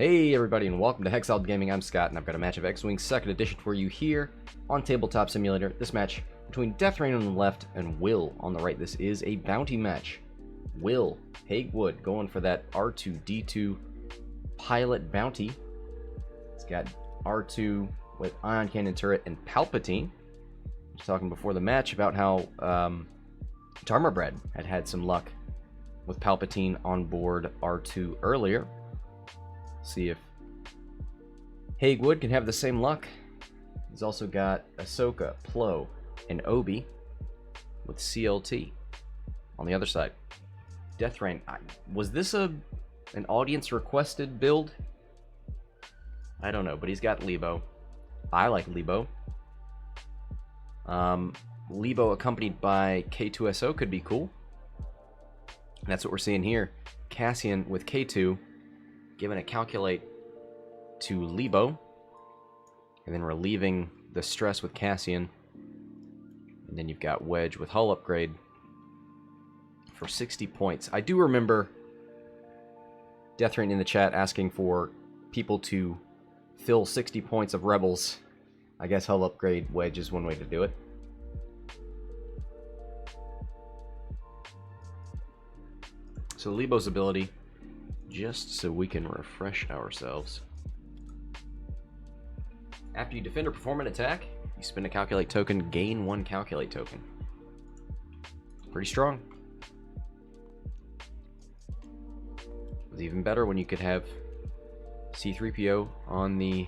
Hey everybody and welcome to Hexiled Gaming. I'm Scott and I've got a match of X-Wing 2nd edition for you here on Tabletop Simulator. This match between Deathrain on the left and Will on the right. This is a bounty match. Will, Haigwood, going for that R2-D2 pilot bounty. It's got R2 with ion cannon turret and Palpatine. I was talking before the match about how Tarmabred had some luck with Palpatine on board R2 earlier. See if Haigwood can have the same luck. He's also got Ahsoka, Plo, and Obi with CLT on the other side. Deathrain. Was this an audience requested build? I don't know, but he's got Leebo. I like Leebo. Leebo accompanied by K2SO could be cool. And that's what we're seeing here. Cassian with K2 giving a calculate to Leebo, and then relieving the stress with Cassian. And then you've got Wedge with hull upgrade for 60 points. I do remember Deathrain in the chat asking for people to fill 60 points of Rebels. I guess hull upgrade Wedge is one way to do it. So Leebo's ability, just so we can refresh ourselves. After you defend or perform an attack, you spend a calculate token, gain 1 calculate token. Pretty strong. It was even better when you could have C-3PO on the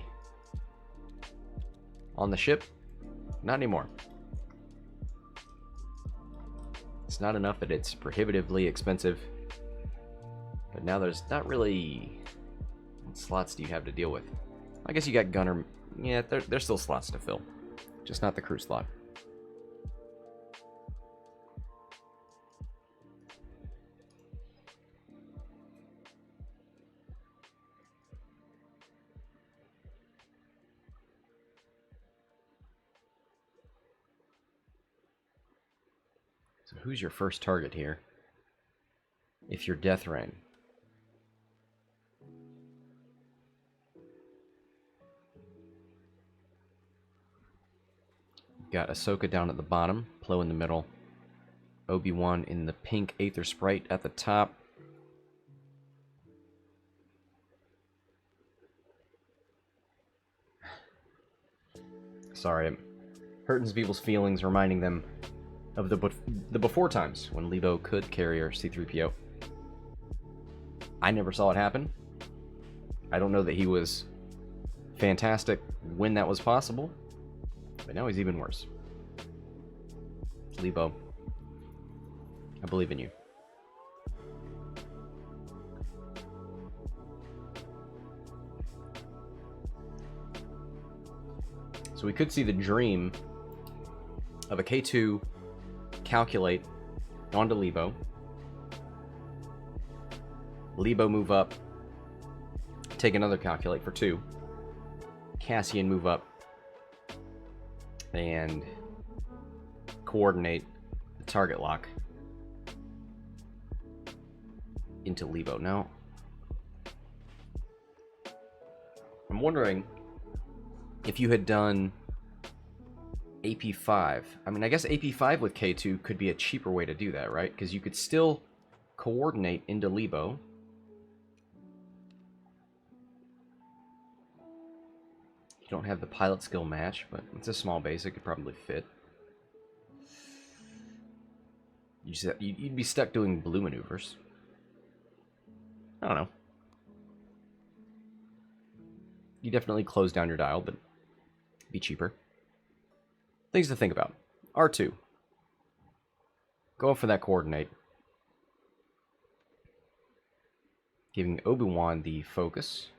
ship. Not anymore. It's not enough that it's prohibitively expensive. But now there's not really... What slots do you have to deal with? I guess you got Gunner. Yeah, there's still slots to fill. Just not the crew slot. So who's your first target here? If you're Deathrain. Got Ahsoka down at the bottom, Plo in the middle, Obi-Wan in the pink Aether Sprite at the top. Sorry, I'm hurting some people's feelings, reminding them of the before times when Leebo could carry her C-3PO. I never saw it happen. I don't know that he was fantastic when that was possible. But now he's even worse. Leebo, I believe in you. So we could see the dream of a K2 calculate onto Leebo. Leebo move up, take another calculate for 2. Cassian move up and coordinate the target lock into Leebo. Now, I'm wondering if you had done AP5. I mean, I guess AP5 with K2 could be a cheaper way to do that, right? Because you could still coordinate into Leebo. You don't have the pilot skill match, but it's a small base. It could probably fit. You'd be stuck doing blue maneuvers. I don't know. You definitely close down your dial, but be cheaper. Things to think about. R2. Going for that coordinate. Giving Obi-Wan the focus.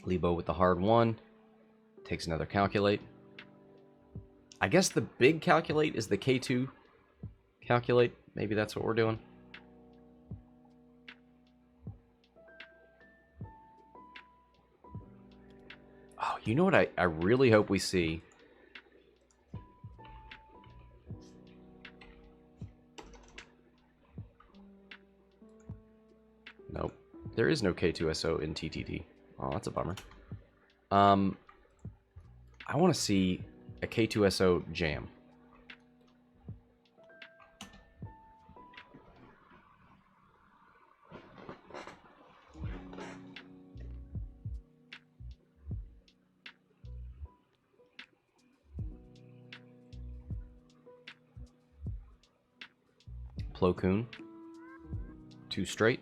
Leebo with the hard 1. Takes another calculate. I guess the big calculate is the K2 calculate. Maybe that's what we're doing. Oh, you know what I really hope we see? Nope. There is no K2SO in TTT. Oh, that's a bummer. I want to see a K2SO jam. Plo Koon. 2 straight.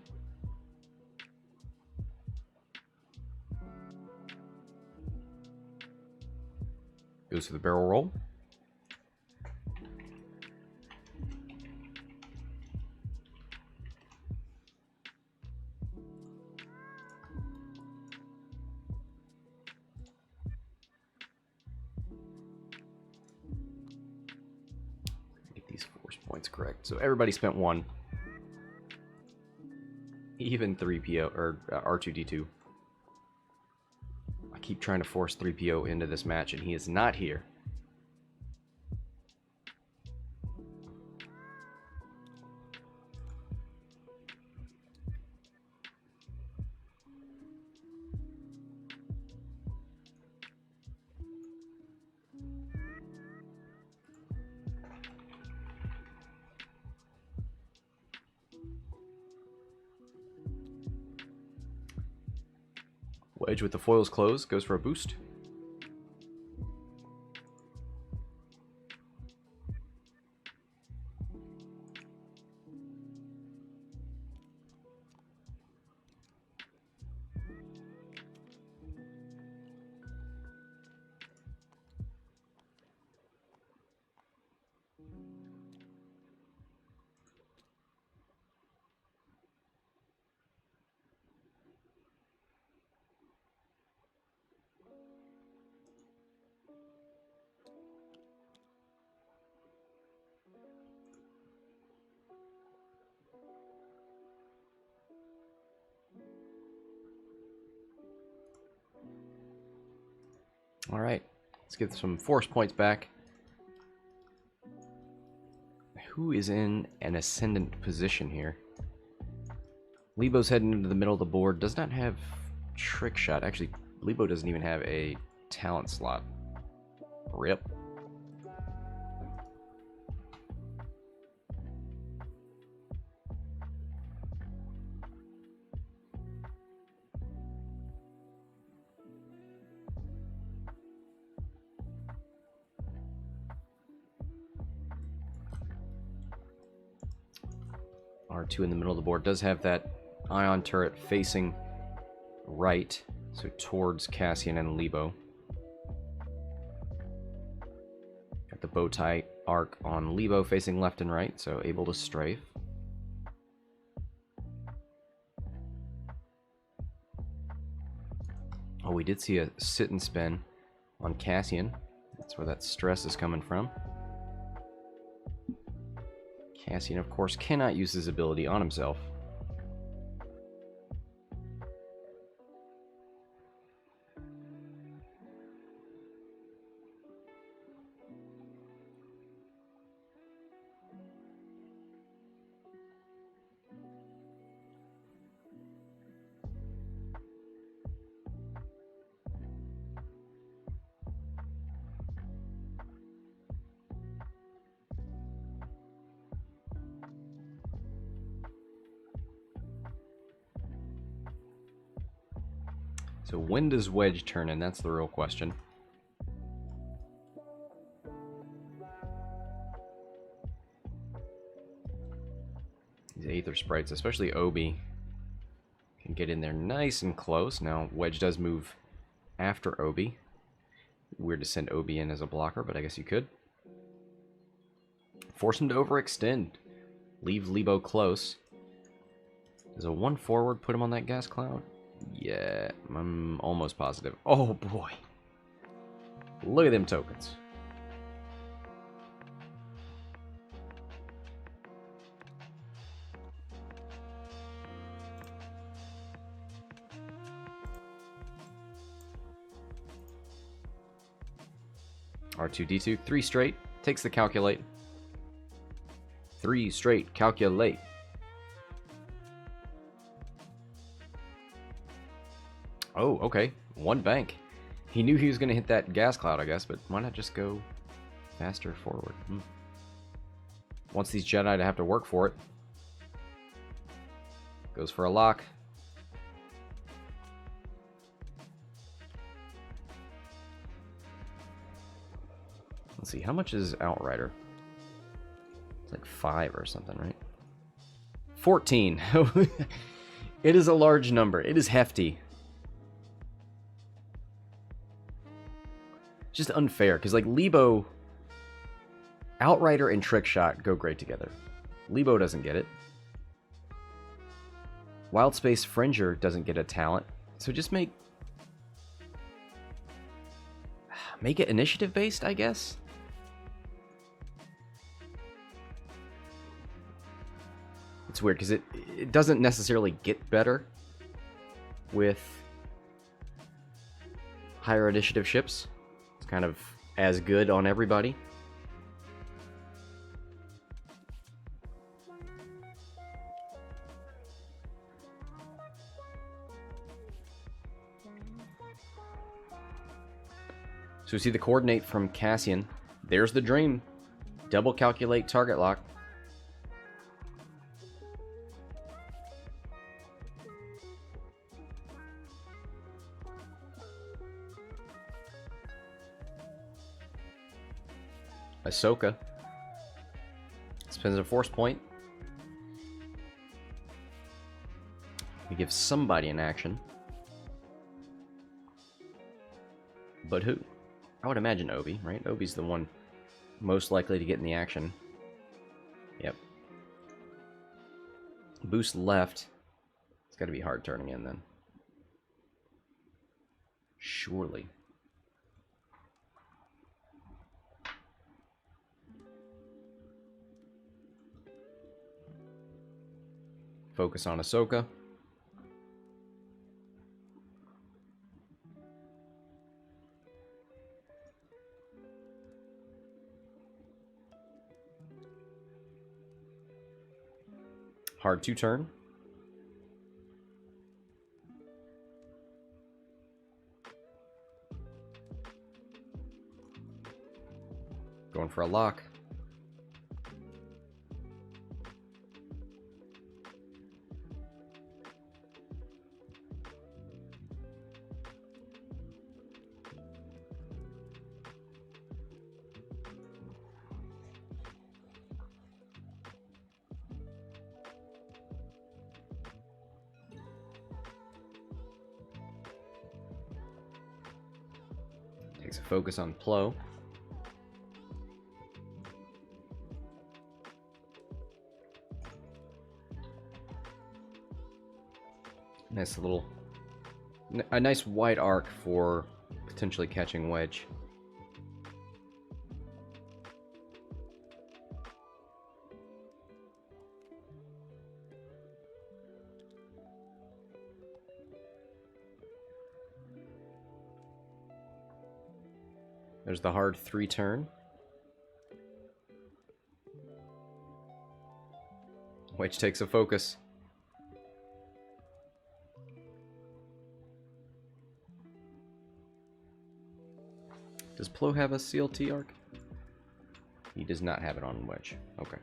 Goes for the barrel roll. Get these force points correct. So everybody spent 1. Even 3PO or R2-D2. I keep trying to force 3PO into this match, and he is not here. Wedge with the foils closed goes for a boost. All right, let's get some force points back. Who is in an ascendant position here? Leebo's heading into the middle of the board. Does not have trick shot. Actually, Leebo doesn't even have a talent slot. Rip. R2 in the middle of the board does have that ion turret facing right, so towards Cassian and Leebo. Got the bow tie arc on Leebo facing left and right, so able to strafe. Oh, we did see a sit and spin on Cassian. That's where that stress is coming from. Cassian, of course, cannot use his ability on himself. So when does Wedge turn in? That's the real question. These Aether sprites, especially Obi, can get in there nice and close. Now, Wedge does move after Obi. Weird to send Obi in as a blocker, but I guess you could. Force him to overextend. Leave Leebo close. Does a 1 forward put him on that gas cloud? Yeah, I'm almost positive. Oh boy. Look at them tokens. R2-D2, 3 straight. Takes the calculate. 3 straight, calculate. Oh, okay. One bank. He knew he was going to hit that gas cloud, I guess, but why not just go faster forward? Wants these Jedi to have to work for it. Goes for a lock. Let's see, how much is Outrider? It's like 5 or something, right? 14. It is a large number. It is hefty. Just unfair, because like Leebo, Outrider and Trickshot go great together. Leebo doesn't get it. Wild Space Fringer doesn't get a talent. So just make it initiative based, I guess. It's weird because it doesn't necessarily get better with higher initiative ships. It's kind of as good on everybody. So we see the coordinate from Cassian. There's the dream. Double calculate target lock. Ahsoka spends a force point. We give somebody an action. But who? I would imagine Obi, right? Obi's the one most likely to get in the action. Yep. Boost left. It's got to be hard turning in then. Surely. Focus on Ahsoka. Hard to turn. Going for a lock. Takes a focus on Plo. Nice little... a nice wide arc for potentially catching Wedge. There's the hard 3 turn. Wedge takes a focus. Does Plo have a CLT arc? He does not have it on Wedge. Okay.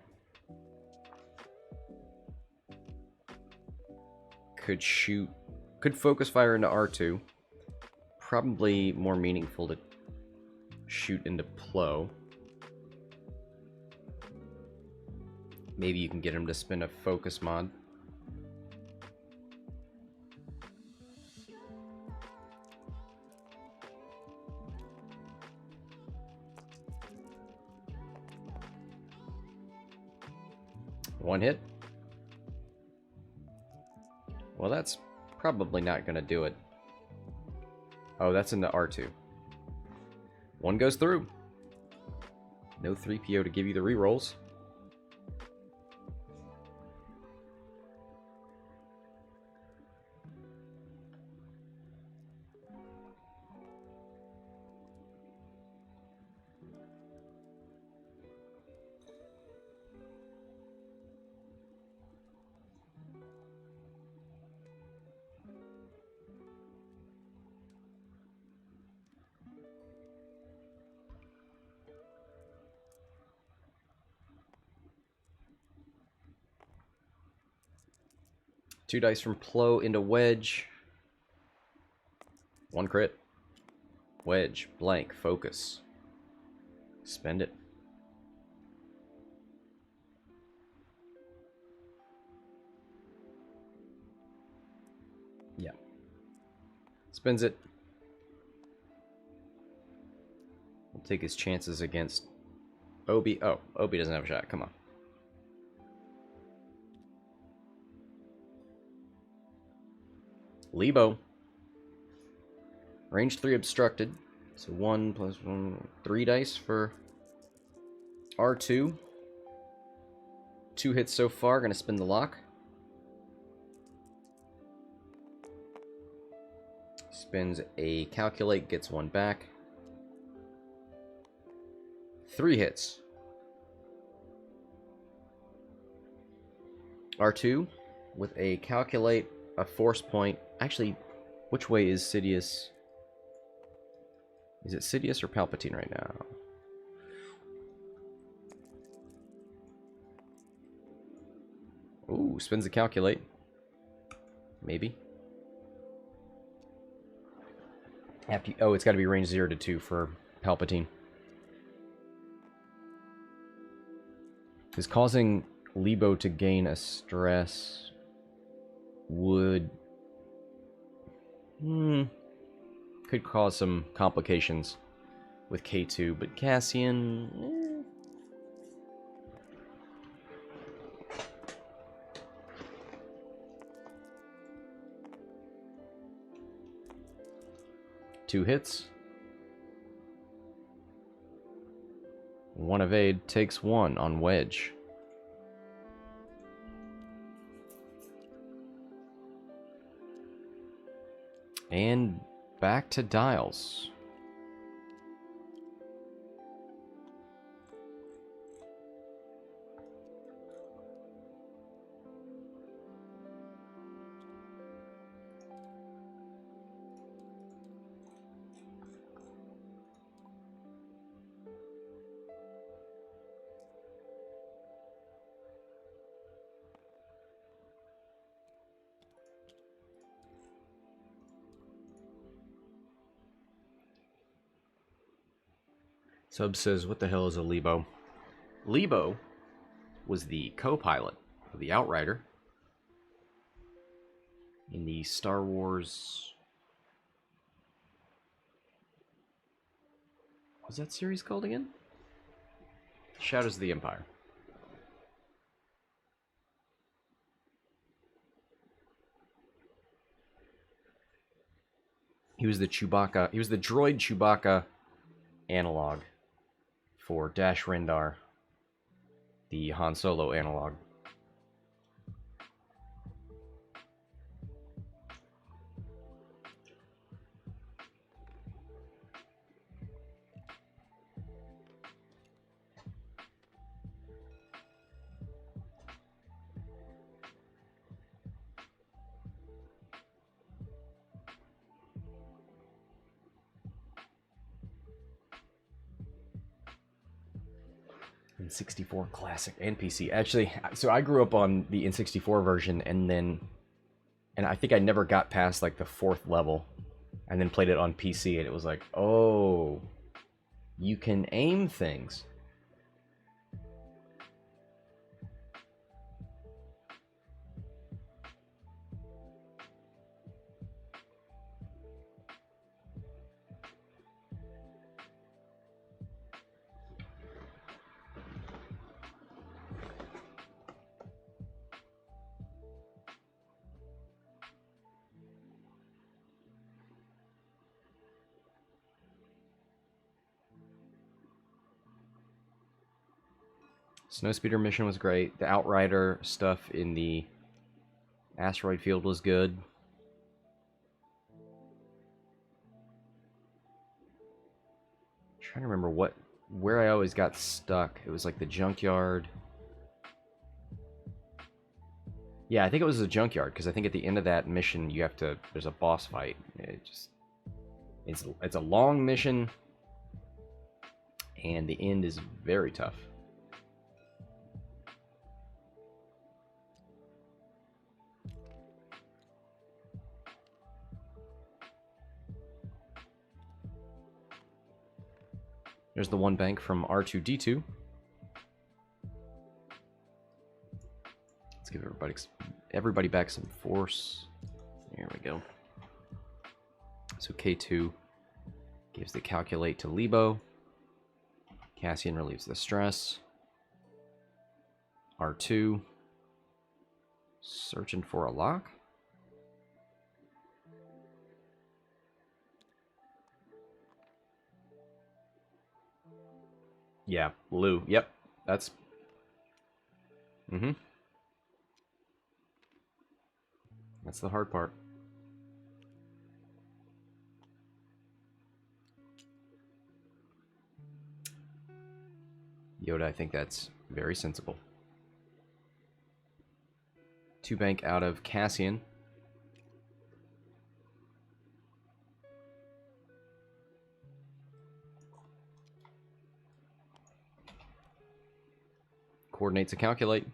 Could shoot... could focus fire into R2. Probably more meaningful to shoot into Plo. Maybe you can get him to spin a focus mod. One hit. Well, that's probably not going to do it. Oh, that's into R2. One goes through. No 3PO to give you the rerolls. 2 dice from Plo into Wedge. 1 crit. Wedge, blank, focus. Spend it. Yeah. Spends it. We'll take his chances against Obi. Oh, Obi doesn't have a shot. Come on. Leebo. Range 3 obstructed. So 1 plus 1, 3 dice for R2. 2 hits so far. Gonna spin the lock. Spins a calculate, gets 1 back. 3 hits. R2 with a calculate, a force point. Actually, which way is Sidious? Is it Sidious or Palpatine right now? Ooh, spins the calculate. Maybe. Oh, it's got to be range 0 to 2 for Palpatine. Is causing Leebo to gain a stress would... could cause some complications with K2, but Cassian... 2 hits. 1 evade, takes 1 on Wedge. And back to dials. Sub says, what the hell is a Leebo? Leebo was the co-pilot of the Outrider in the Star Wars... What's that series called again? Shadows of the Empire. He was the Chewbacca... He was the droid Chewbacca analog for Dash Rendar, the Han Solo analog. N64 Classic and PC. Actually, so I grew up on the N64 version, and I think I never got past like the 4th level, and then played it on PC, and it was like, oh, you can aim things. Snowspeeder mission was great. The Outrider stuff in the asteroid field was good. I'm trying to remember where I always got stuck. It was like the junkyard. Yeah, I think it was the junkyard, because I think at the end of that mission there's a boss fight. It's a long mission, and the end is very tough. There's the one bank from R2-D2. Let's give everybody back some force. There we go. So K2 gives the calculate to Leebo. Cassian relieves the stress. R2 searching for a lock. Yeah, blue. Yep, that's... That's the hard part. Yoda, I think that's very sensible. 2 bank out of Cassian. Coordinates a calculate.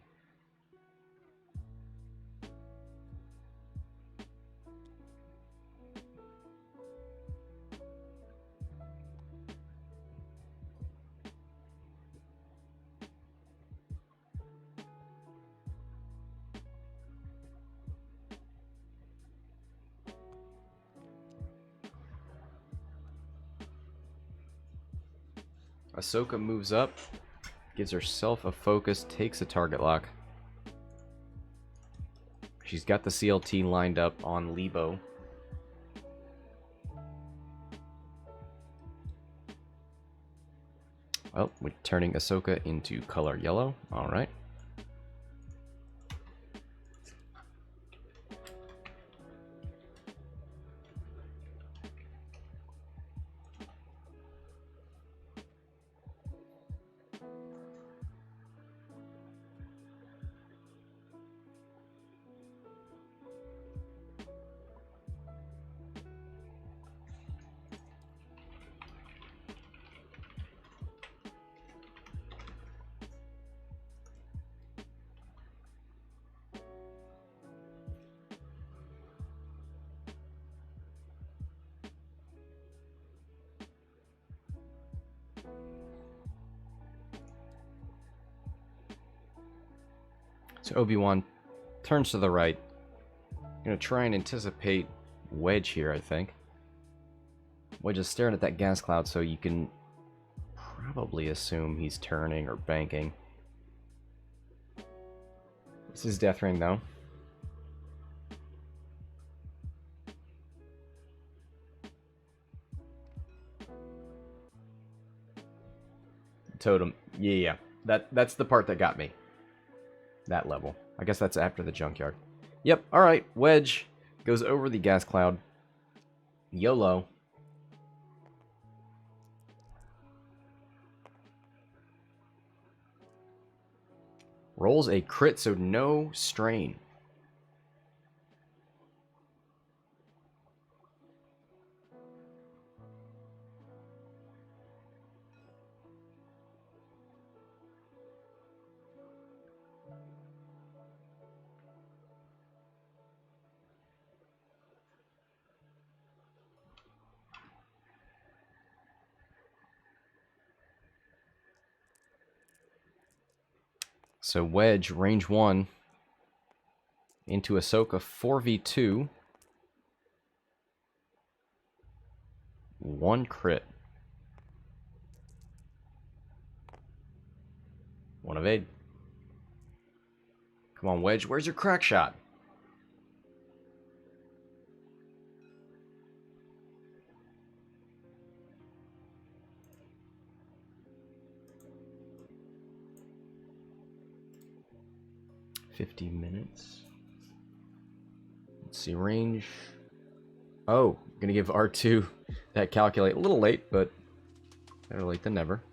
Ahsoka moves up, gives herself a focus, takes a target lock. She's got the CLT lined up on Leebo. Well, we're turning Ahsoka into color yellow. All right. So Obi-Wan turns to the right. Gonna try and anticipate Wedge here, I think. Wedge is staring at that gas cloud, so you can probably assume he's turning or banking. This is Deathrain, though. Totem. Yeah. That's the part that got me. That level. I guess that's after the junkyard. Yep, alright. Wedge goes over the gas cloud. YOLO. Rolls a crit, so no strain. So Wedge, range 1, into Ahsoka, 4v2. 1 crit. 1 evade. Come on, Wedge, where's your crack shot? $50. Let's see, range. Oh, gonna give R2 that calculate. A little late, but better late than never.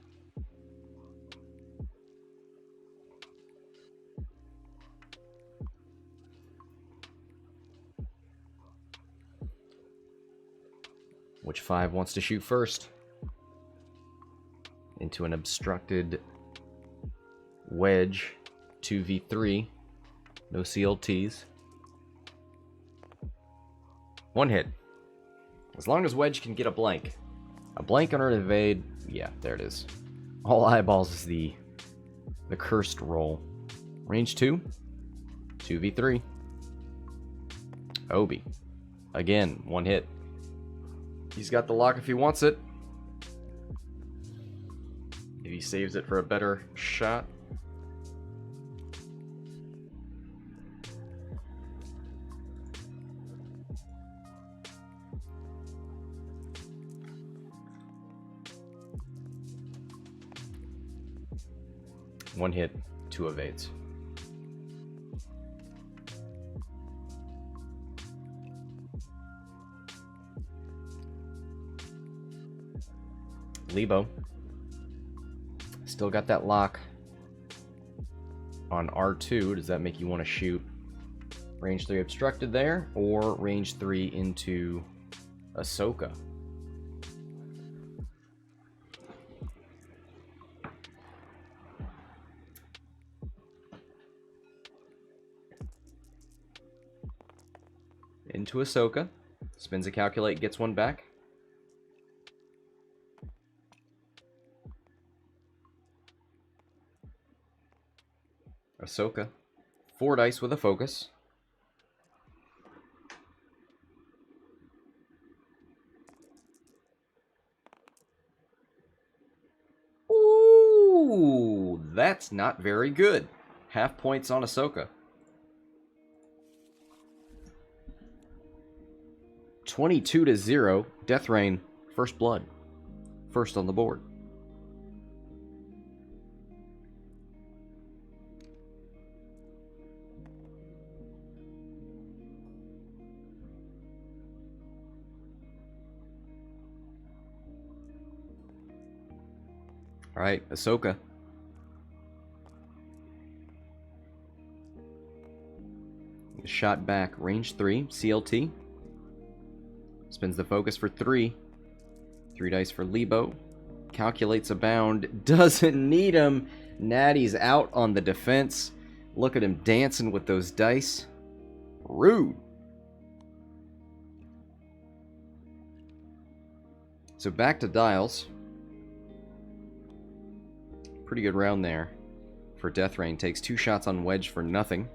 Which 5 wants to shoot first? Into an obstructed Wedge. 2v3. No CLTs. 1 hit. As long as Wedge can get a blank. A blank on her to evade. Yeah, there it is. All eyeballs is the cursed roll. Range 2. 2v3. Obi. Again, one hit. He's got the lock if he wants it. If he saves it for a better shot. One hit, 2 evades. Leebo. Still got that lock on R2. Does that make you want to shoot range 3 obstructed there, or range 3 into Ahsoka? Into Ahsoka. Spins a calculate, gets one back. Ahsoka. 4 dice with a focus. Ooh, that's not very good. Half points on Ahsoka. 22-0. Deathrain, first blood. First on the board. All right, Ahsoka. Shot back, range 3, CLT. Spins the focus for 3. 3 dice for Leebo. Calculates a bound. Doesn't need him. Natty's out on the defense. Look at him dancing with those dice. Rude. So back to dials. Pretty good round there for Deathrain. Takes 2 shots on Wedge for nothing.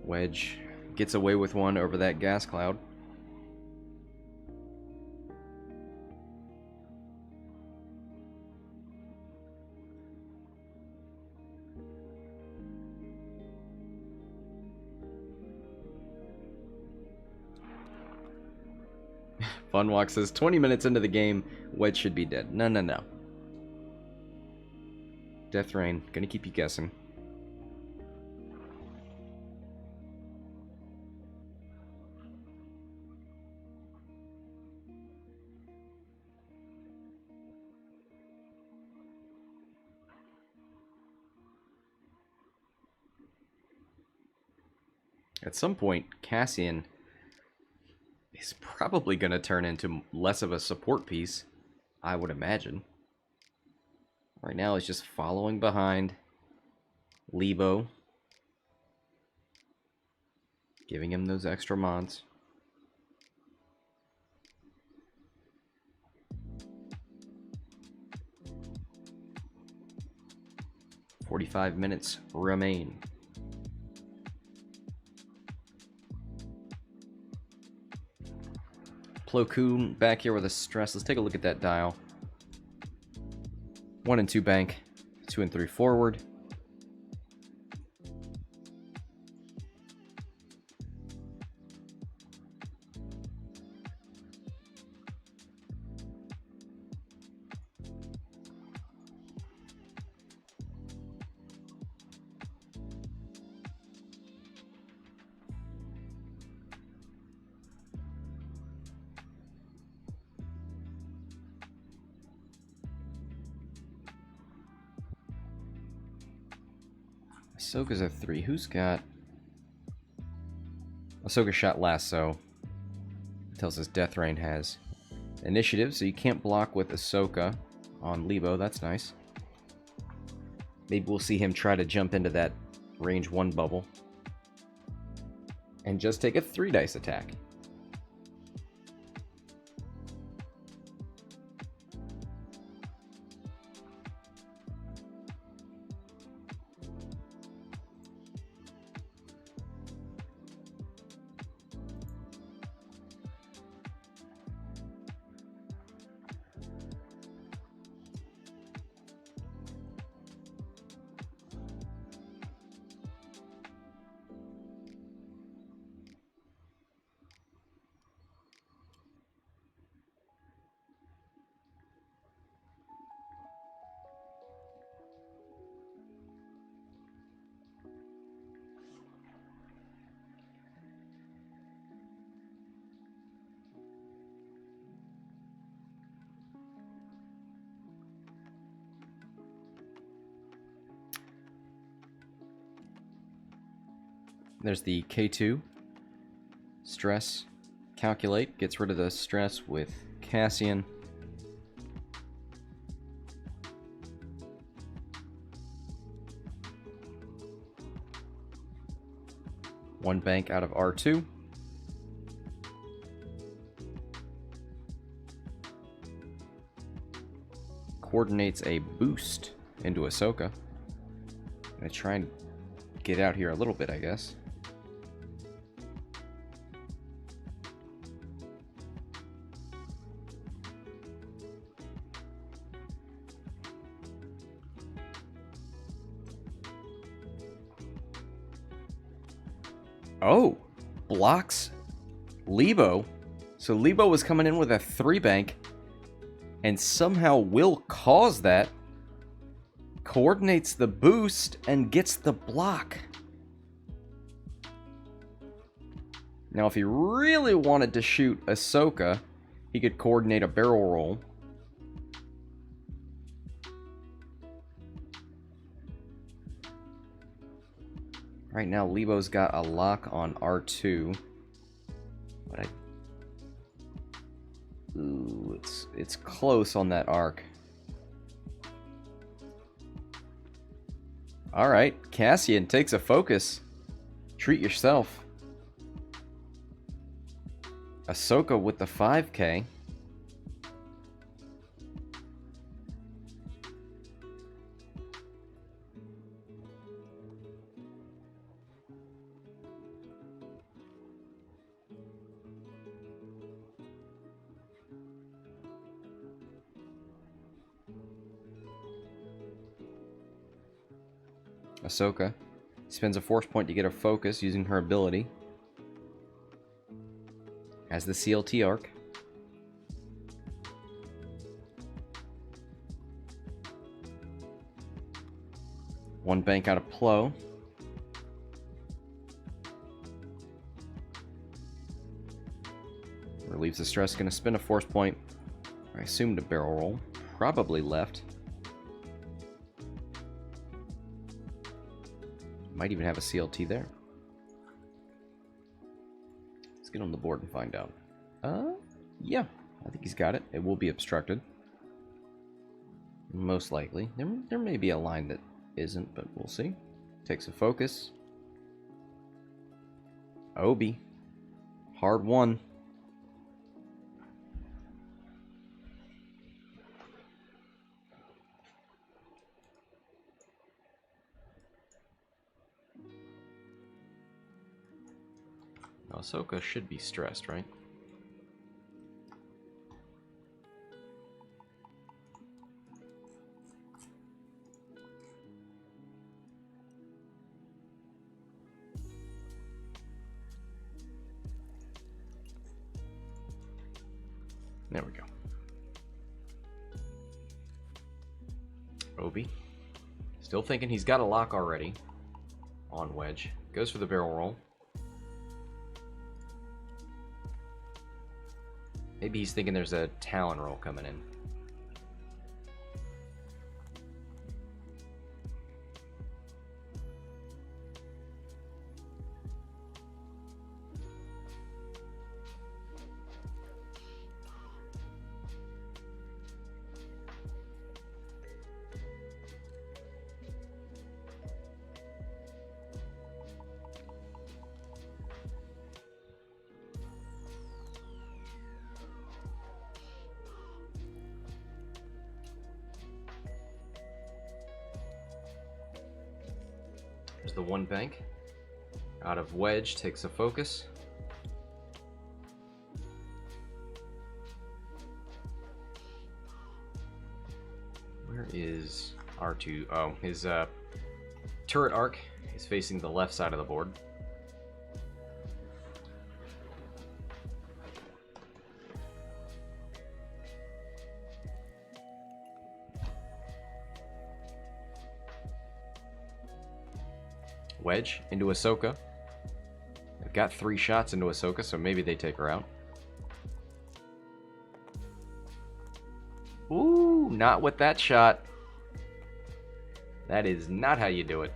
Wedge gets away with one over that gas cloud. Funwalk says 20 minutes into the game, Wedge should be dead. No, no, no. Deathrain, gonna keep you guessing. At some point, Cassian is probably going to turn into less of a support piece, I would imagine. Right now, he's just following behind Leebo, giving him those extra mods. "45 minutes remain." Plo Koon back here with a stress. Let's take a look at that dial. 1 and 2 bank, 2 and 3 forward. Ahsoka's at 3. Who's got... Ahsoka shot last, so... It tells us Deathrain has initiative, so you can't block with Ahsoka on Leebo. That's nice. Maybe we'll see him try to jump into that range 1 bubble. And just take a 3 dice attack. There's the K2. Stress. Calculate. Gets rid of the stress with Cassian. One bank out of R2. Coordinates a boost into Ahsoka. Gonna try and get out here a little bit, I guess. Oh, blocks Leebo. So Leebo was coming in with a 3-bank, and somehow will cause that. Coordinates the boost and gets the block. Now, if he really wanted to shoot Ahsoka, he could coordinate a barrel roll. Right now, Leebo's got a lock on R2. But ooh, it's close on that arc. Alright, Cassian takes a focus. Treat yourself. Ahsoka with the 5K. Ahsoka spends a force point to get a focus using her ability. Has the CLT arc. One bank out of Plo. Relieves the stress. Gonna spin a force point. I assumed a barrel roll. Probably left. Might even have a CLT there. Let's get on the board and find out. Yeah, I think he's got it. It will be obstructed. Most likely. There may be a line that isn't, but we'll see. Takes a focus. Obi. Hard one. Ahsoka should be stressed, right? There we go. Obi. Still thinking he's got a lock already on Wedge. Goes for the barrel roll. Maybe he's thinking there's a Talon roll coming in. There's the one bank. Out of Wedge, takes a focus. Where is R2? Oh, his turret arc is facing the left side of the board. Wedge into Ahsoka. They've got 3 shots into Ahsoka, so maybe they take her out. Ooh, not with that shot. That is not how you do it.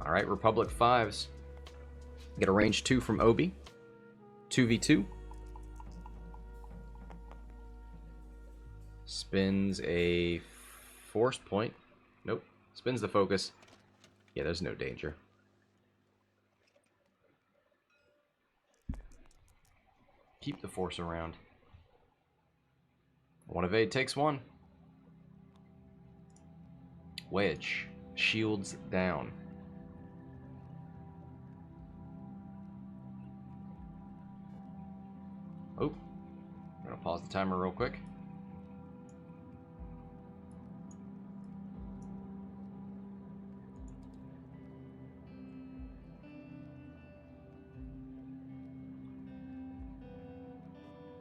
Alright, Republic 5s. Get a range 2 from Obi. 2v2. Spins a force point. Nope. Spins the focus. Yeah, there's no danger. Keep the force around. One evade takes one. Wedge. Shields down. Oh. I'm gonna pause the timer real quick.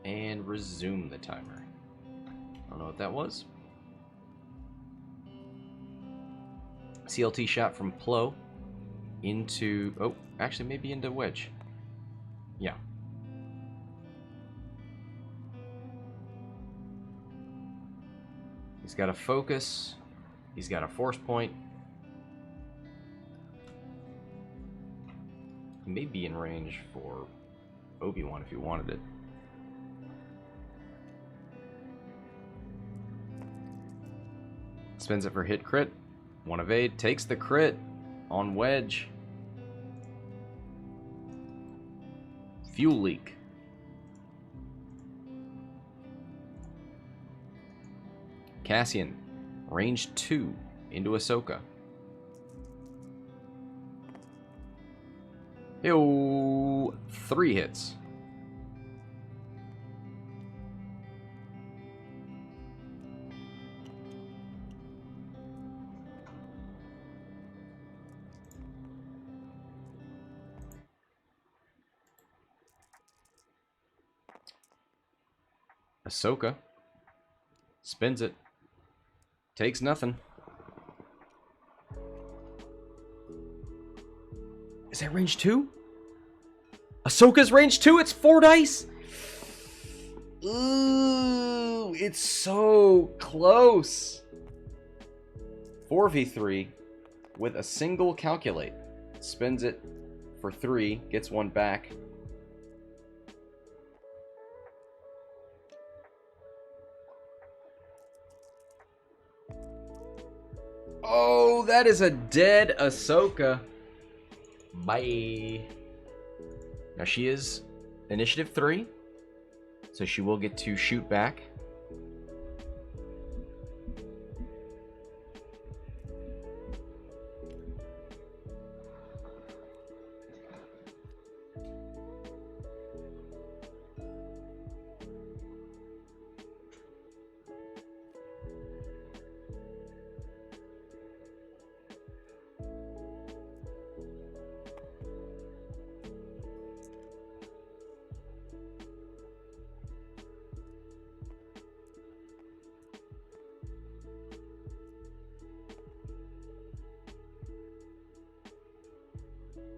And resume the timer. I don't know what that was. CLT shot from Plo into... Oh, actually maybe into Wedge. Yeah. He's got a focus. He's got a force point. He may be in range for Obi-Wan if he wanted it. Spins it for hit crit. One evade. Takes the crit on Wedge. Fuel leak. Cassian. Range 2 into Ahsoka. Ew. 3 hits. Ahsoka spins it, takes nothing. Is that range 2? Ahsoka's range 2, it's 4 dice? Ooh, it's so close. 4v3 with a single calculate. Spins it for 3, gets 1 back. Oh, that is a dead Ahsoka. Bye. Now she is initiative 3, so she will get to shoot back.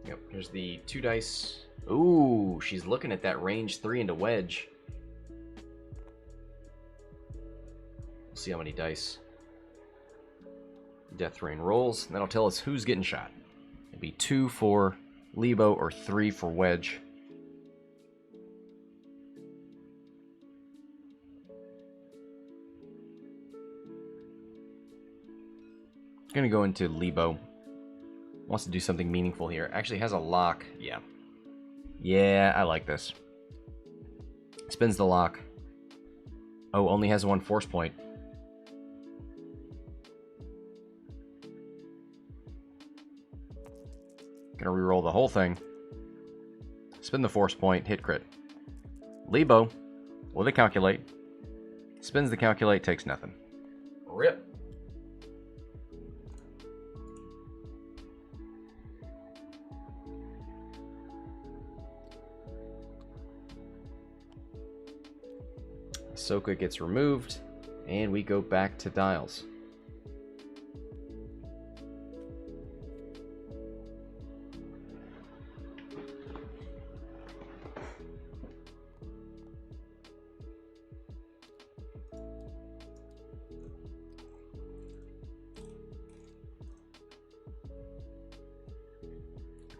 Yep, here's the 2 dice. Ooh, she's looking at that range 3 into Wedge. We'll see how many dice Deathrain rolls. That'll tell us who's getting shot. It'll be 2 for Leebo or 3 for Wedge. Gonna go into Leebo. Wants to do something meaningful here. Actually has a lock. Yeah. Yeah, I like this. Spins the lock. Oh, only has 1 force point. Gonna reroll the whole thing. Spin the force point, hit crit. Leebo with a calculate. Spins the calculate, takes nothing. Rip. Ahsoka gets removed, and we go back to dials.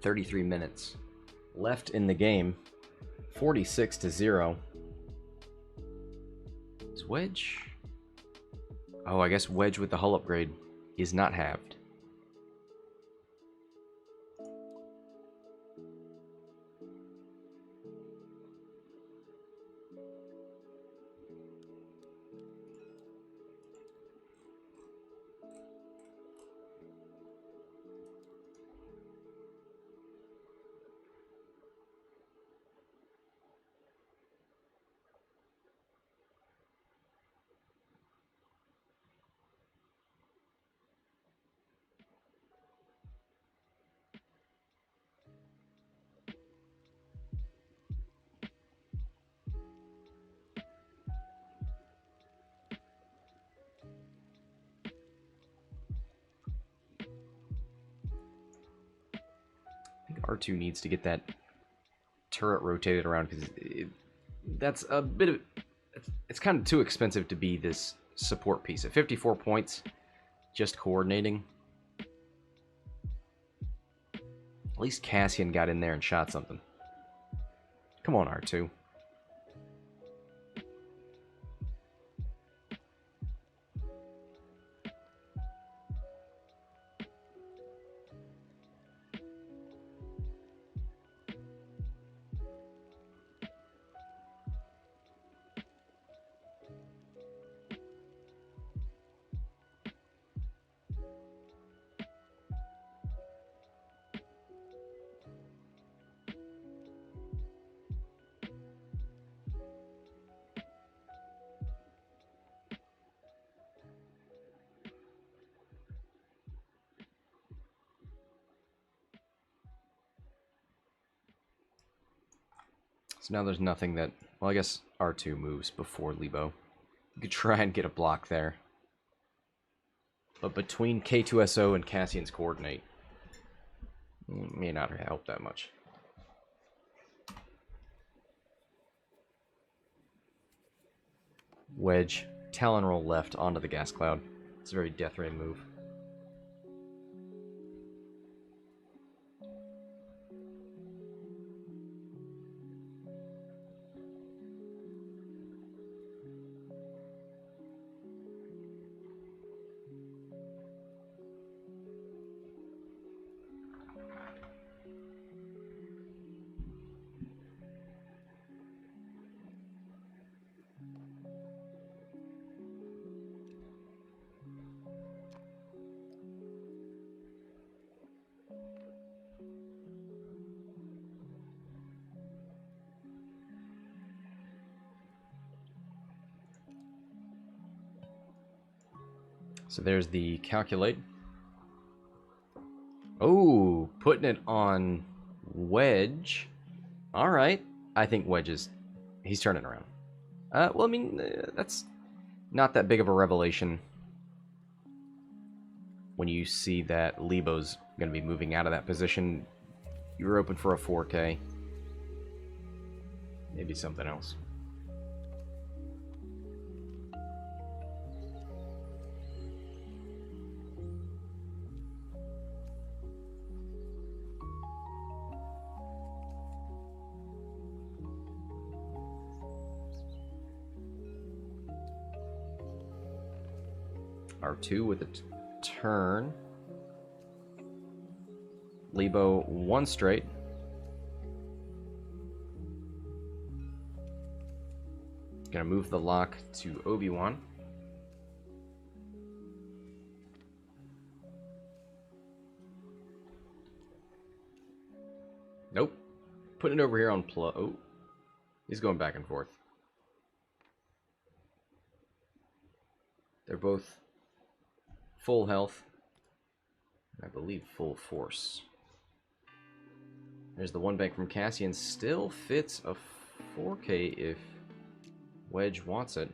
33 minutes left in the game. 46-0. Is Wedge? Oh, I guess Wedge with the hull upgrade is not halved. R2 needs to get that turret rotated around because that's a bit of... It's kind of too expensive to be this support piece. At 54 points, just coordinating. At least Cassian got in there and shot something. Come on, R2. So now there's nothing that... Well, I guess R2 moves before Leebo. You could try and get a block there. But between K2SO and Cassian's coordinate, may not help that much. Wedge, Talon roll left onto the gas cloud. It's a very Deathrain move. So there's the calculate. Oh, putting it on Wedge. All right. I think Wedge is... He's turning around. Well, I mean, that's not that big of a revelation when you see that Leebo's going to be moving out of that position. You were open for a 4K. Maybe something else. R2 with a turn. Leebo one straight. Gonna move the lock to Obi-Wan. Nope. Putting it over here on oh. He's going back and forth. They're both full health. I believe full force. There's the one bank from Cassian. Still fits a 4K if Wedge wants it.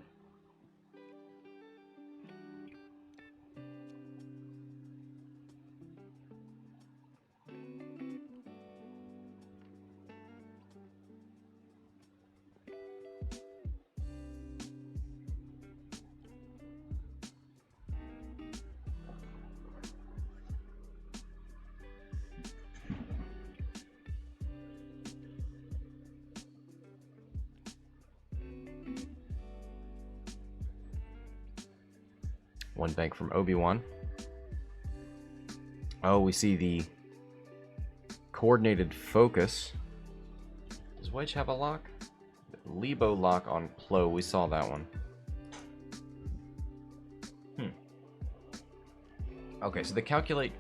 One bank from Obi-Wan. Oh, we see the coordinated focus. Does Wedge have a lock? Leebo lock on Plo. We saw that one. Okay, so the calculate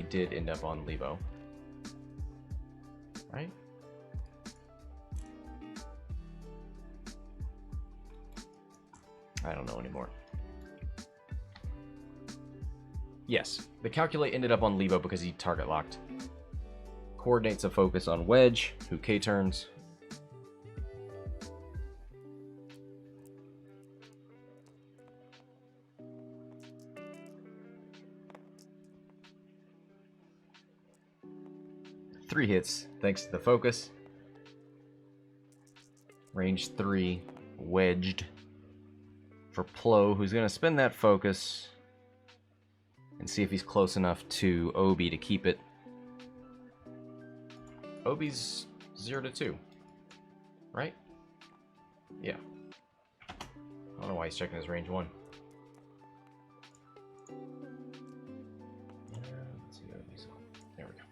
did end up on Leebo. Right? I don't know anymore. Yes, the calculate ended up on Leebo because he target locked. Coordinates a focus on Wedge, who K-turns. Three hits, thanks to the focus. Range 3, wedged for Plo, who's going to spin that focus and see if he's close enough to Obi to keep it. Obi's 0-2, right? Yeah. I don't know why he's checking his range 1. Let's see what Obi's on. There we go.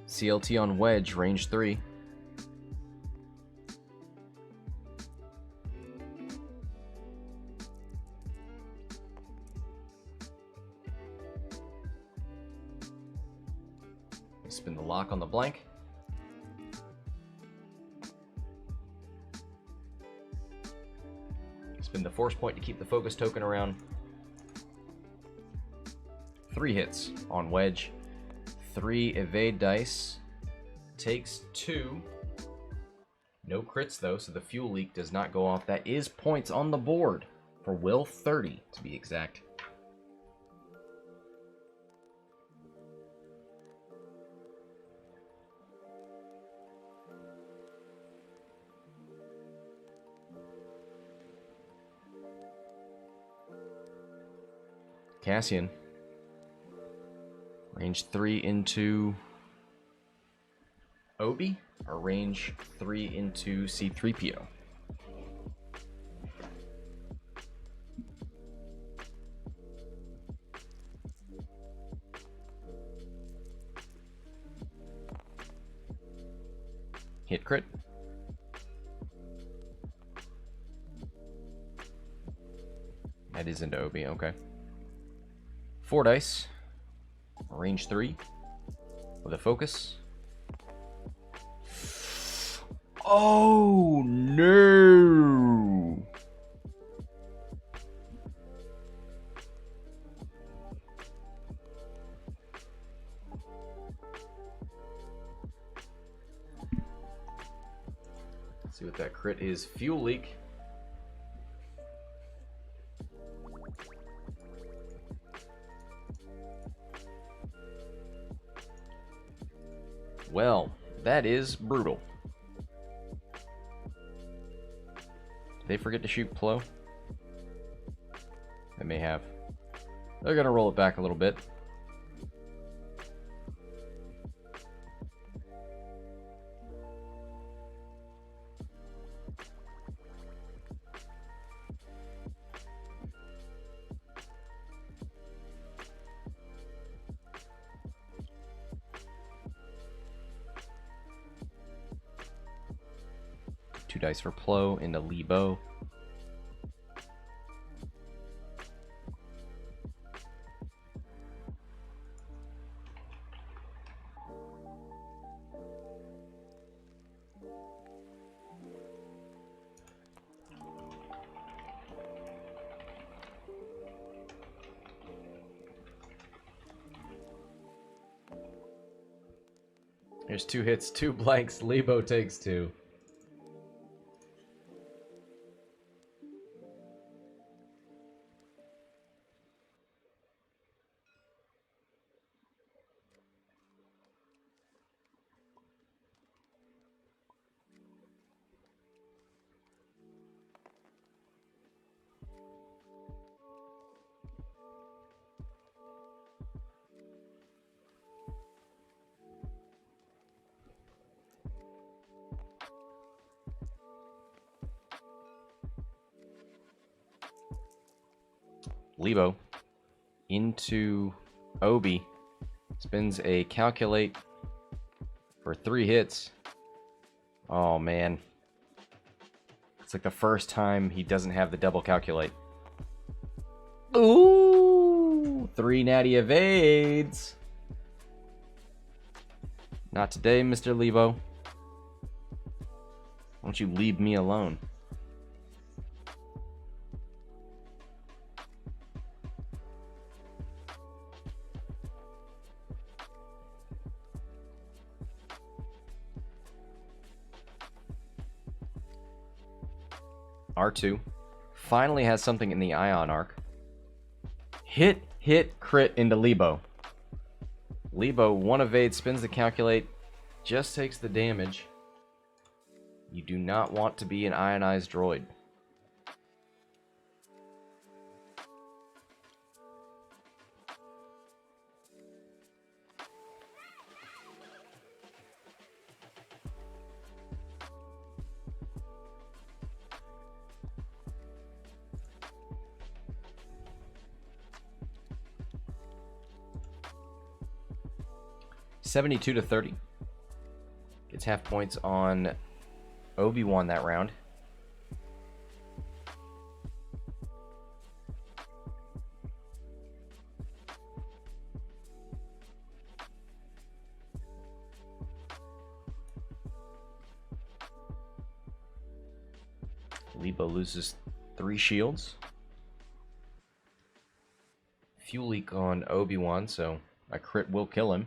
CLT on Wedge, range 3. Spin the lock on the blank. Spin the force point to keep the focus token around. 3 hits on Wedge. 3 evade dice. Takes 2. No crits though, so the fuel leak does not go off. That is points on the board for Will, 30 to be exact. Cassian. Range 3 into Obi, or range 3 into C-3PO? Hit crit. That is into Obi, okay. 4 dice. Range 3 with a focus. Oh no! Let's see what that crit is. Fuel leak. Well, that is brutal. Did they forget to shoot Plo? They may have. They're going to roll it back a little bit. Two dice for Plo into Leebo. There's 2 hits, 2 blanks. Leebo takes 2. Leebo into Obi. Spins a calculate for 3 hits. Oh, man. It's like the first time he doesn't have the double calculate. Ooh! 3 natty evades. Not today, Mr. Leebo. Why don't you leave me alone? R2 finally has something in the ion arc. Hit, crit into Leebo. Leebo, 1 evade, spins the calculate, just takes the damage. You do not want to be an ionized droid. $72-30. Gets half points on Obi-Wan that round. Leebo loses 3 shields. Fuel leak on Obi-Wan, so a crit will kill him.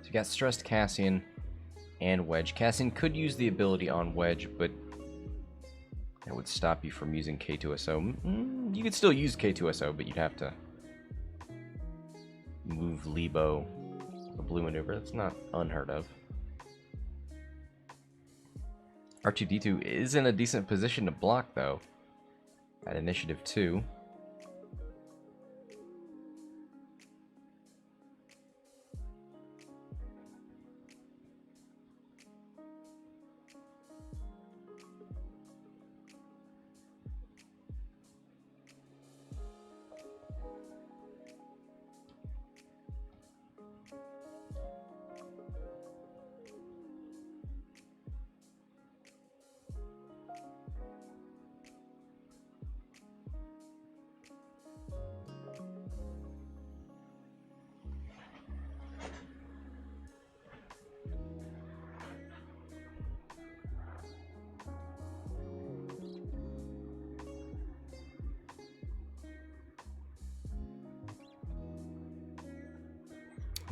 You got stressed Cassian and Wedge. Cassian could use the ability on Wedge, but that would stop you from using K2SO. You could still use K2SO, but you'd have to move Leebo, a blue maneuver. That's not unheard of. R2-D2 is in a decent position to block, though, at initiative 2.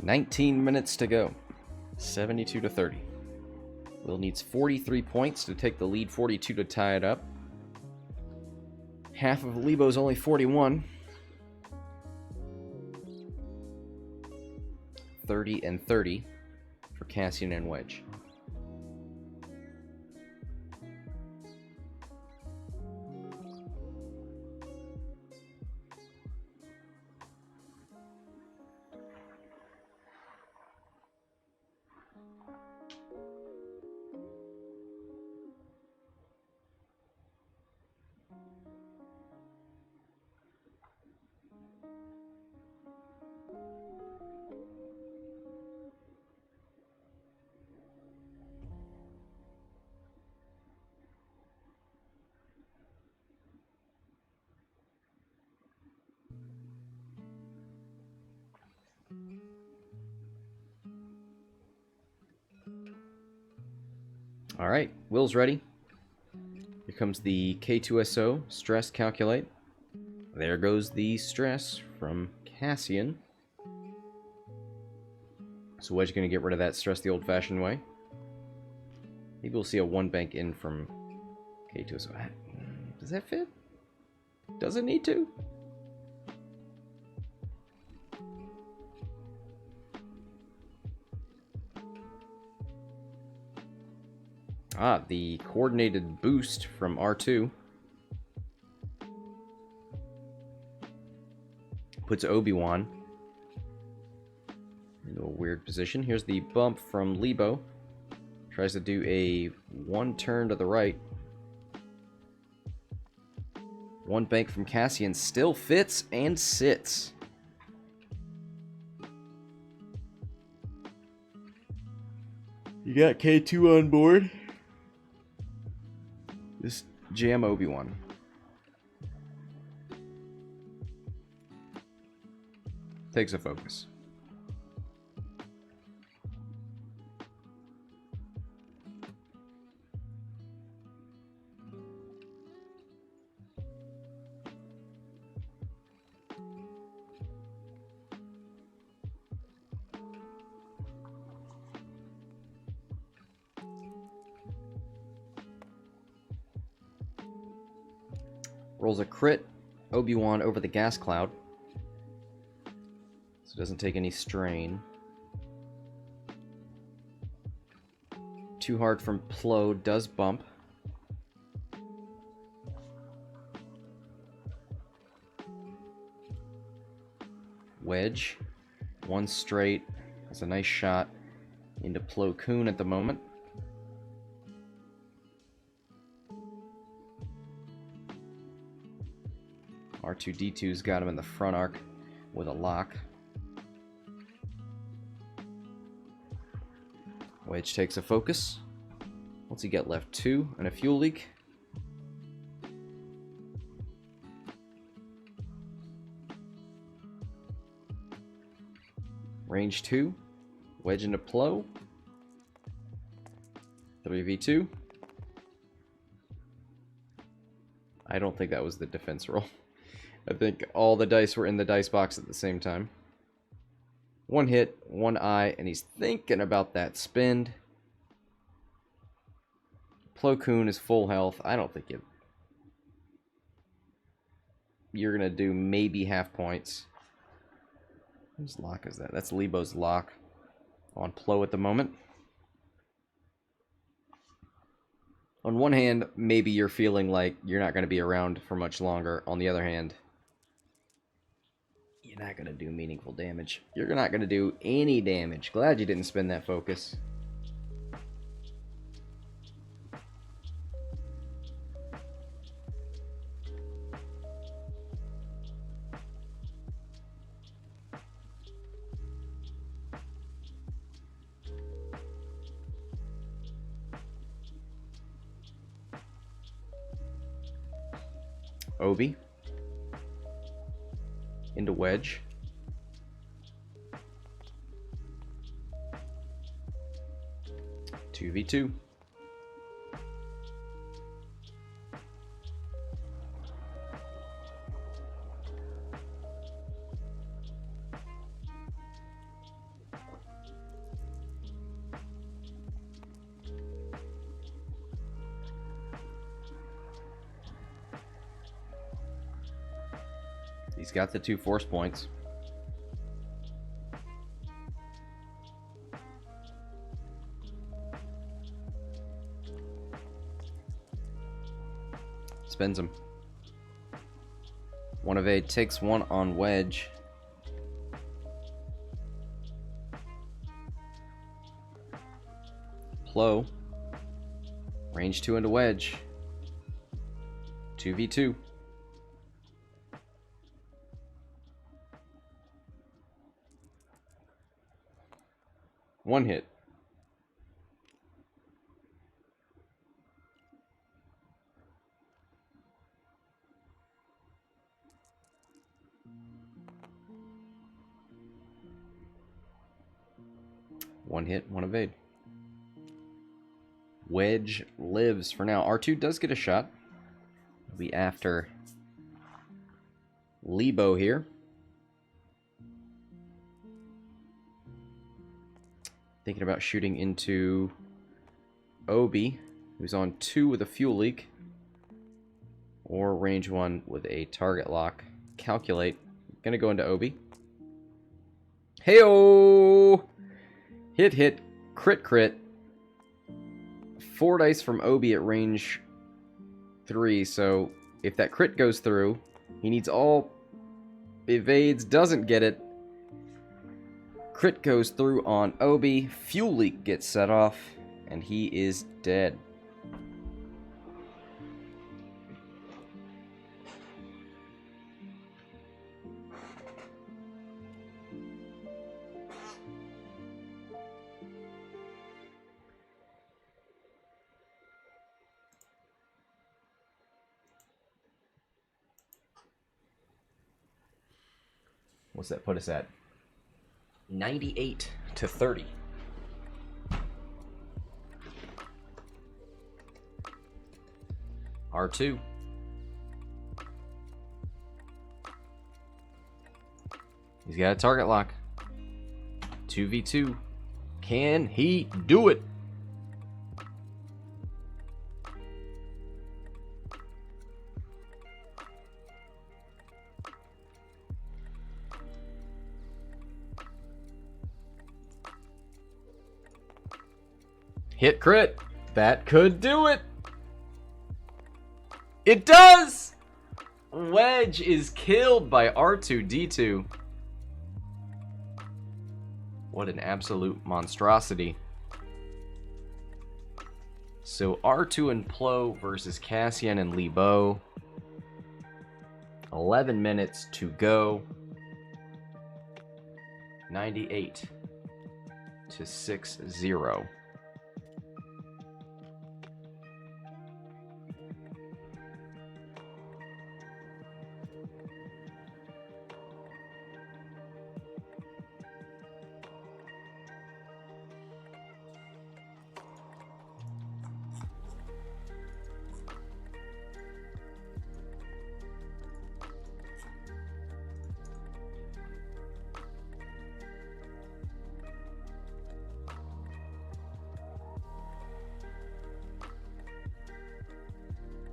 "19 minutes to go. 72-30. Will needs 43 points to take the lead, 42 to tie it up. Half of Leebo's only 41. 30-30 for Cassian and Wedge. Alright, Will's ready. Here comes the K2SO stress calculate. There goes the stress from Cassian. So Wedge going to get rid of that stress the old-fashioned way. Maybe we'll see a one bank in from K2SO. Does that fit? Does it need to? Ah, the coordinated boost from R2 puts Obi-Wan into a weird position. Here's the bump from Leebo. Tries to do a one turn to the right. One bank from Cassian still fits and sits. You got K2 on board. Just jam Obi-Wan. Takes a focus. Rolls a crit, Obi-Wan over the gas cloud. So it doesn't take any strain. Too hard from Plo does bump. Wedge. One straight. That's a nice shot into Plo Koon at the moment. R2-D2's got him in the front arc with a lock. Wedge takes a focus. What's he got left? 2 and a fuel leak. Range 2. Wedge into Plo. 3v2. I don't think that was the defense roll. I think all the dice were in the dice box at the same time. One hit, one eye, and he's thinking about that spin. Plo Koon is full health. I don't think you're going to do maybe half points. Whose lock is that? That's Leebo's lock on Plo at the moment. On one hand, maybe you're feeling like you're not going to be around for much longer. On the other hand, you're not going to do meaningful damage. You're not going to do any damage. Glad you didn't spend that focus. Obi into Wedge. Two v two. He's got the 2 force points. Spins him. 1 of 8 takes 1 on Wedge. Plo. Range 2 into Wedge. 2v2. One hit. One hit, 1 evade. Wedge lives for now. R2 does get a shot. He'll be after Leebo here. Thinking about shooting into Obi, who's on 2 with a fuel leak. Or range 1 with a target lock. Calculate. Gonna go into Obi. Heyo! Hit, hit. Crit, crit. 4 dice from Obi at range 3, so if that crit goes through, he needs all evades, doesn't get it. Crit goes through on Obi, fuel leak gets set off, and he is dead. What's that put us at? 98 to 30. R2. He's got a target lock. 2v2. Can he do it? Hit crit. That could do it. It does! Wedge is killed by R2-D2. What an absolute monstrosity. So R2 and Plo versus Cassian and Leebo. 11 minutes to go. 98 to 6-0.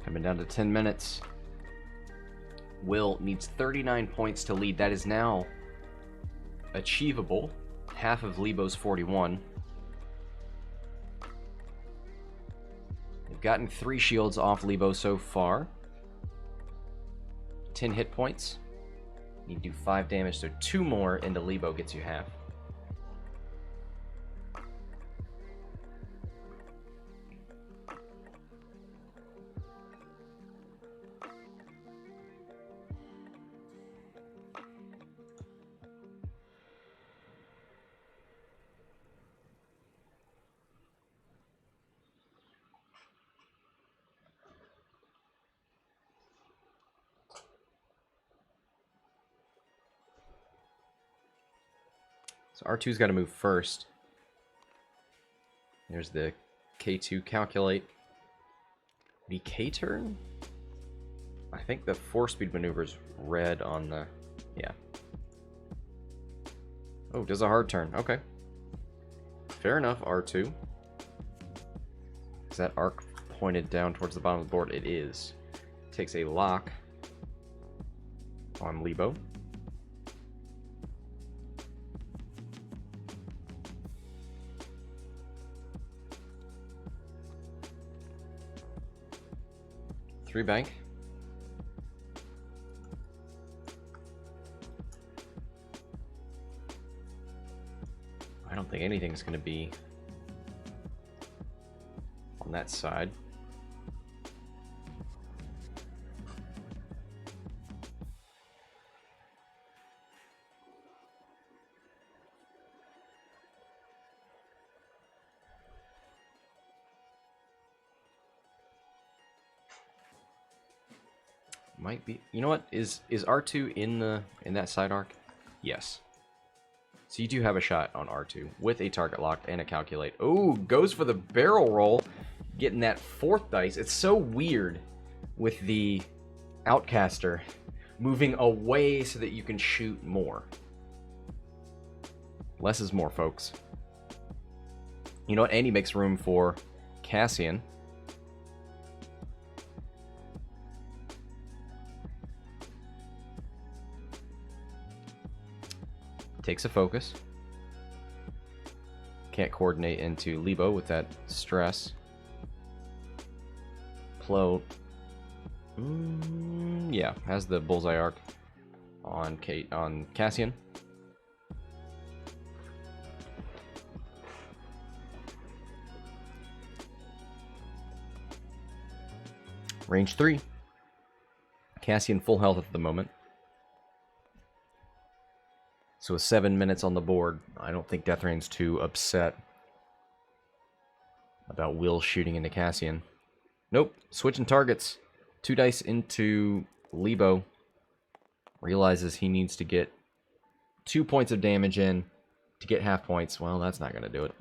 Coming down to 10 minutes. Will needs 39 points to lead. That is now achievable. Half of Leebo's 41. They've gotten 3 shields off Leebo so far. 10 hit points. Need to do 5 damage, so 2 more into Leebo gets you half. So R2's got to move first. There's the K2 calculate. The K turn? I think the 4-speed maneuver's red on the... yeah. Oh, does a hard turn. Okay. Fair enough, R2. Is that arc pointed down towards the bottom of the board? It is. Takes a lock on Leebo. Bank. I don't think anything's going to be on that side. Might be. You know what? Is R2 in that side arc? Yes. So you do have a shot on R2 with a target locked and a calculate. Oh, goes for the barrel roll. getting that 4th dice. It's so weird with the Outcaster moving away so that you can shoot more. Less is more, folks. You know what? And he makes room for Cassian. Takes a focus. Can't coordinate into Leebo with that stress. Plo. Yeah, has the bullseye arc on Cassian. Range 3. Cassian full health at the moment. So with 7 minutes on the board, I don't think Deathrain's too upset about Will shooting into Cassian. Nope, switching targets. 2 dice into Leebo. Realizes he needs to get 2 points of damage in to get half points. Well, that's not going to do it.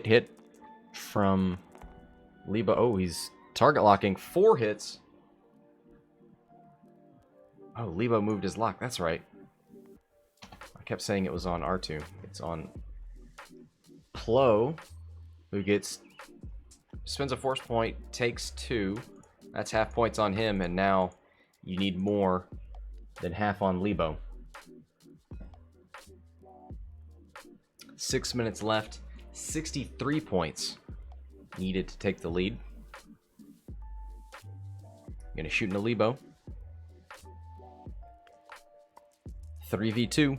Hit from Leebo. Oh, he's target locking. 4 hits. Oh, Leebo moved his lock. That's right. I kept saying it was on R2. It's on Plo, who spends a force point, takes 2. That's half points on him, and now you need more than half on Leebo. 6 minutes left. 63 points needed to take the lead. Gonna shoot into Leebo. 3v2.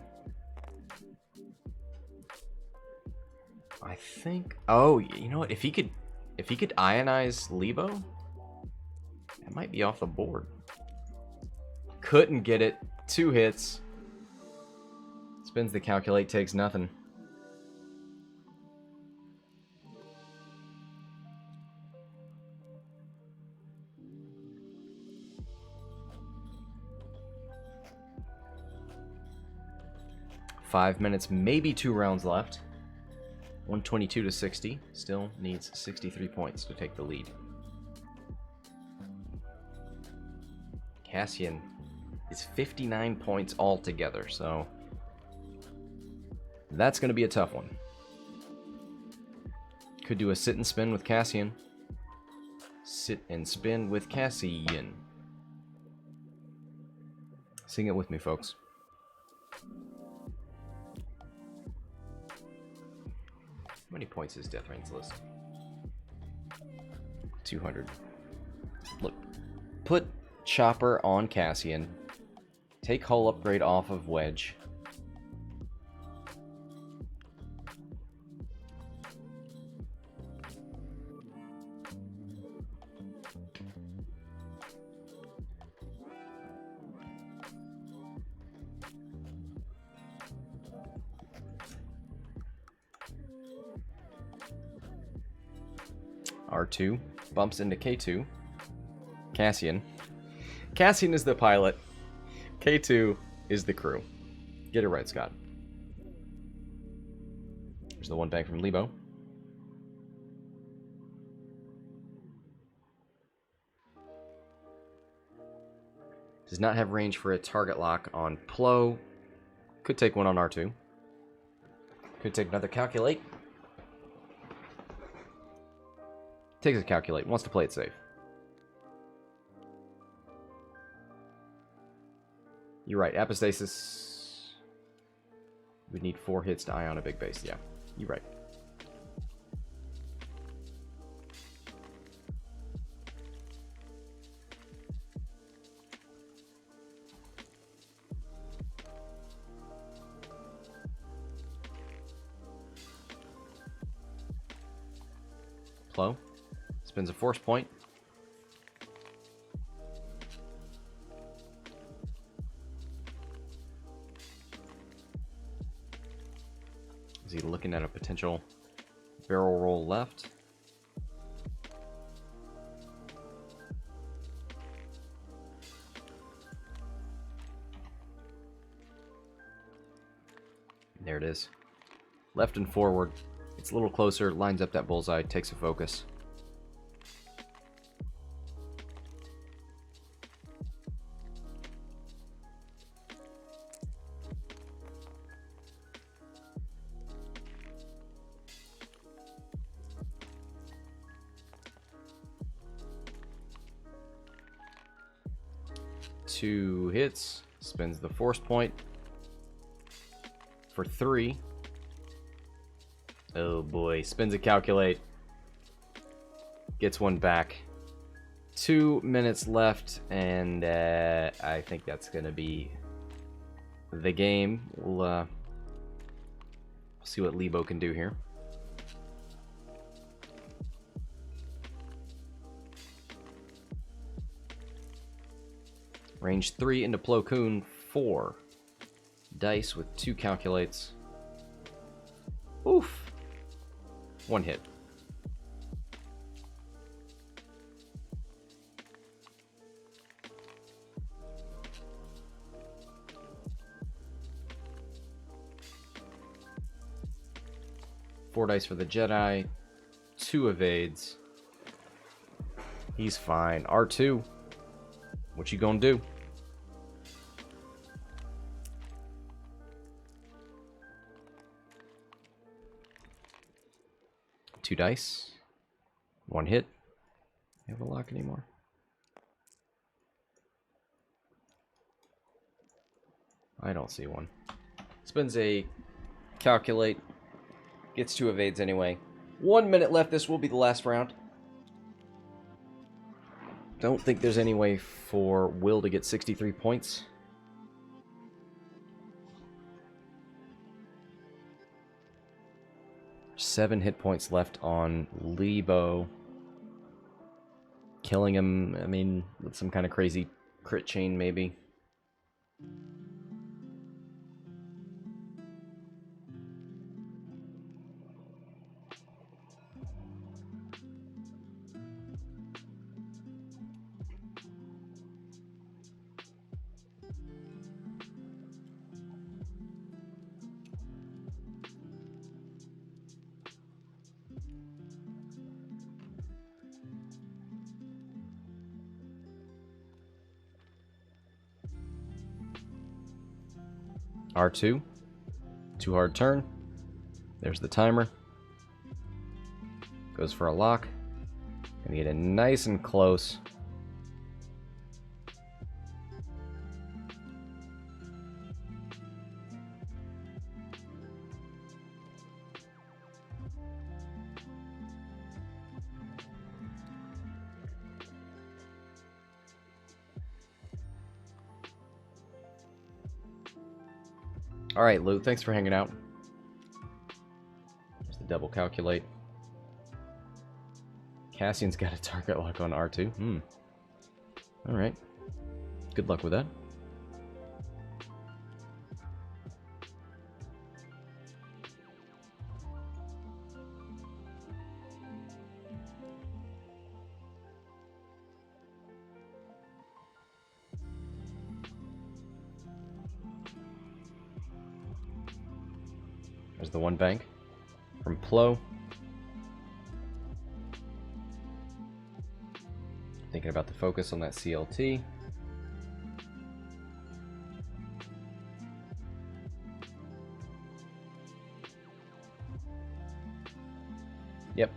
I think. Oh, you know what? If he could ionize Leebo, that might be off the board. Couldn't get it. 2 hits. Spins the calculate, takes nothing. Five minutes, maybe 2 rounds left. 122 to 60. Still needs 63 points to take the lead. Cassian is 59 points altogether, so that's going to be a tough one. Could do a sit and spin with Cassian. Sit and spin with Cassian. Sing it with me, folks. How many points is Deathrain's list? 200. Look, put Chopper on Cassian. Take hull upgrade off of Wedge. R2 bumps into K2. Cassian. Cassian is the pilot. K2 is the crew. Get it right, Scott. There's the one back from Leebo. Does not have range for a target lock on Plo. Could take one on R2. Could take another calculate. Takes a calculate. Wants to play it safe. You're right. Apostasis. We need 4 hits to ion a big base. Yeah, you're right. Plo. Spins a force point. Is he looking at a potential barrel roll left? There it is. Left and forward. It's a little closer, lines up that bullseye, takes a focus. Two hits, spends the force point for 3. Oh boy, spins a calculate. Gets one back. 2 minutes left, and I think that's going to be the game. We'll see what Leebo can do here. Range 3 into Plo Koon 4. Dice with 2 calculates. Oof. 1 hit. Four dice for the Jedi. 2 evades. He's fine. R2. What you gonna do? Two dice. 1 hit. You have a lock anymore? I don't see one. Spends a calculate. Gets 2 evades anyway. 1 minute left. This will be the last round. Don't think there's any way for Will to get 63 points. Seven hit points left on Leebo. Killing him, I mean, with some kind of crazy crit chain, maybe. R2. Too hard turn. There's the timer. Goes for a lock. Gonna get it nice and close. Alright, Lou, thanks for hanging out. Just the double calculate. Cassian's got a target lock on R2. Alright. Good luck with that. There's the 1 bank from Plo. Thinking about the focus on that CLT. Yep.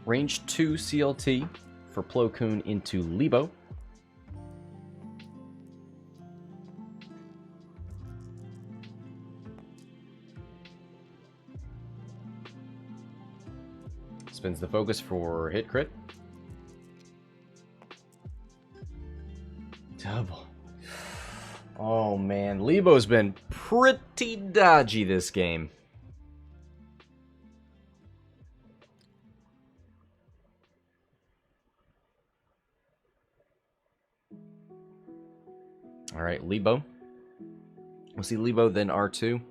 Range 2 CLT for Plo Koon into Leebo. Spins the focus for hit crit. Double. Oh man, Leebo's been pretty dodgy this game. Alright, Leebo. We'll see Leebo, then R2.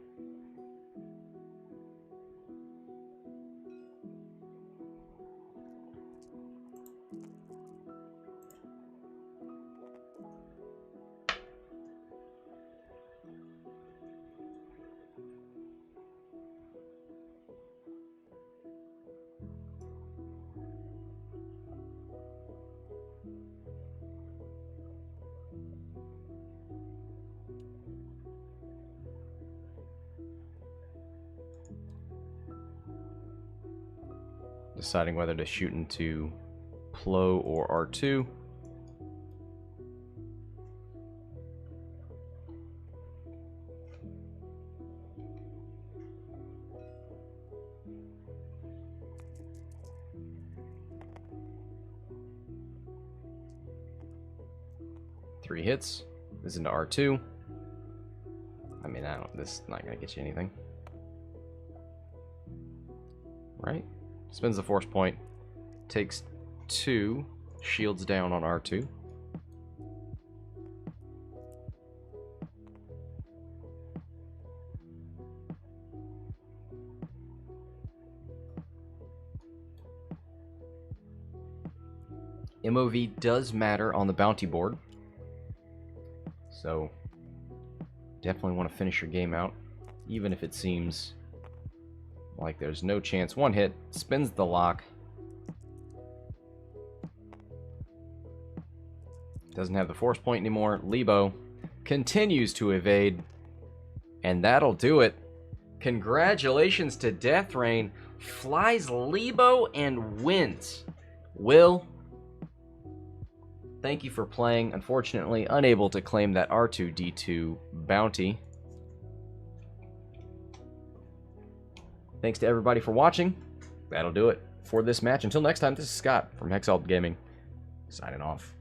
deciding whether to shoot into Plo or R2. Three hits. This is into R2. I mean, this is not gonna get you anything. Right? Spins the force point. Takes 2. Shields down on R2. MOV does matter on the bounty board. So, definitely want to finish your game out, even if it seems like there's no chance. One hit, spins the lock. Doesn't have the force point anymore. Leebo continues to evade, and that'll do it. Congratulations to Deathrain. Flies Leebo and wins. Will, thank you for playing. Unfortunately, unable to claim that R2-D2 bounty. Thanks to everybody for watching. That'll do it for this match. Until next time, this is Scott from Hexiled Gaming, signing off.